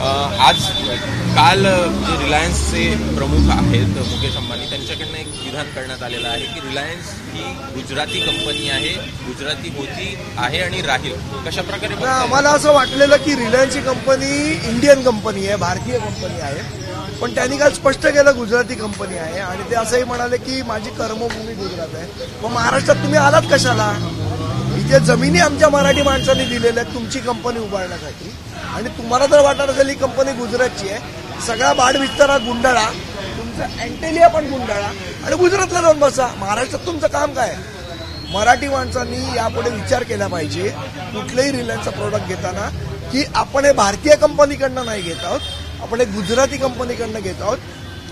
आज काल जे रिलायन्सचे प्रमुख आहेत मुकेश अंबानी त्यांच्याकडनं एक विधान करण्यात आलेलं आहे की रिलायन्स ही गुजराती कंपनी आहे, गुजराती होती आहे आणि राहील. कशा प्रकारे आम्हाला असं वाटलेलं की रिलायन्सची कंपनी इंडियन कंपनी आहे, भारतीय कंपनी आहे, पण त्यांनी काल स्पष्ट केलं गुजराती कंपनी आहे आणि ते असंही म्हणाले की माझी कर्मभूमी गुजरात आहे. मग महाराष्ट्रात तुम्ही आलात कशाला? इथे जमिनी आमच्या मराठी माणसांनी दिलेल्या आहेत तुमची कंपनी उभारण्यासाठी आणि तुम्हाला जर वाटत असेल ही कंपनी गुजरातची आहे, सगळा बाड विस्तारा गुंडाळा, तुमचा अँटेलिया पण गुंडाळा आणि गुजरातला जाऊन बसा. महाराष्ट्रात तुमचं काम काय? मराठी माणसांनी यापुढे विचार केला पाहिजे कुठल्याही रिलायन्सचा प्रोडक्ट घेताना की आपण हे भारतीय कंपनीकडनं नाही घेत आहोत, आपण हे गुजराती कंपनीकडनं घेत आहोत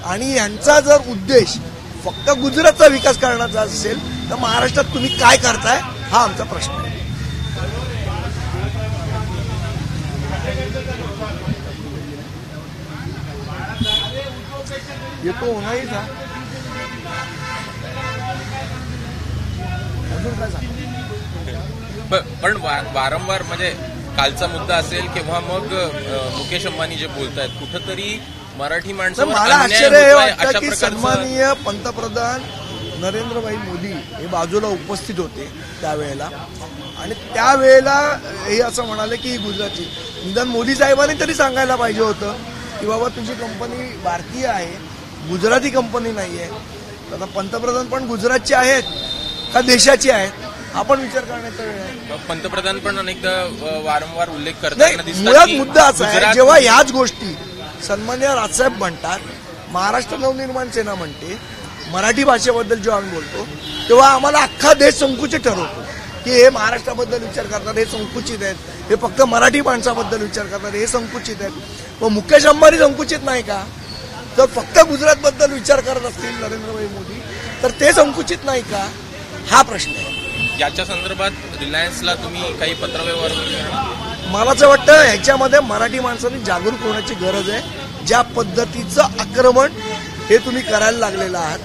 आणि यांचा जर उद्देश फक्त गुजरातचा विकास करण्याचा असेल तर महाराष्ट्रात तुम्ही काय करताय हा आमचा प्रश्न आहे. येतो नाही का अजून काय सांग? पण वारंवार म्हणजे कालचा मुद्दा असेल किंवा मग मुकेश अंबानी जे बोलतायत कुठंतरी मराठी माणसं मला आश्चर्य वाटतं की सन्माननीय पंतप्रधान नरेंद्रभाई मोदी हे बाजूला उपस्थित होते त्यावेळेला आणि त्यावेळेला हे असं म्हणाले की गुजरातची, निदान मोदी साहेबांनी तरी सांगायला पाहिजे होतं की बाबा तुझी कंपनी भारतीय आहे, गुजराती कंपनी नाही आहे. आता पंतप्रधान पण गुजरातचे आहेत का देशाची आहेत आपण विचार करण्याचा वेळ आहे. पंतप्रधान पण अनेकदा वारंवार उल्लेख करतात. मुळात मुद्दा असा आहे जेव्हा ह्याच गोष्टी सन्माननीय राजसाहेब म्हणतात, महाराष्ट्र नवनिर्माण सेना म्हणते, मराठी भाषेबद्दल जेव्हा आम्ही बोलतो तेव्हा आम्हाला अख्खा देश संकुचित ठरवतो की हे महाराष्ट्राबद्दल विचार करतात, हे संकुचित आहेत, हे फक्त मराठी माणसाबद्दल विचार करतात, हे संकुचित आहेत. मग मुकेश अंबानी संकुचित नाही का? तर फक्त गुजरातबद्दल विचार करत असतील नरेंद्रभाई मोदी तर ते संकुचित नाही का हा प्रश्न आहे. याच्या संदर्भात रिलायन्सला तुम्ही काही पत्रव्यवहार? मला असं वाटतं ह्याच्यामध्ये मराठी माणसांनी जागरूक होण्याची गरज आहे. ज्या पद्धतीचं आक्रमण हे तुम्ही करायला लागलेलं आहात,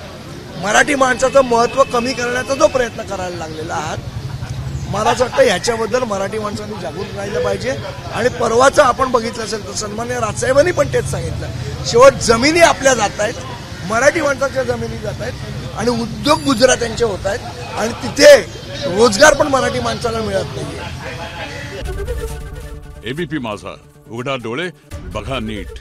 मराठी माणसाचं महत्त्व कमी करण्याचा जो प्रयत्न करायला लागलेला आहात, मला असं वाटतं ह्याच्याबद्दल मराठी माणसांनी जागरूक राहिलं पाहिजे. आणि परवाचं आपण बघितलं असेल तर सन्माननीय राजसाहेबांनी पण तेच सांगितलं, शेवट जमिनी आपल्या जात आहेत, मराठी माणसाच्या जमिनी जात आहेत आणि उद्योग गुजरात्यांचे होत आहेत आणि तिथे रोजगार पण मराठी माणसाला मिळत नाहीये. एबीपी माझा, उघडा डोळे बघा नीट.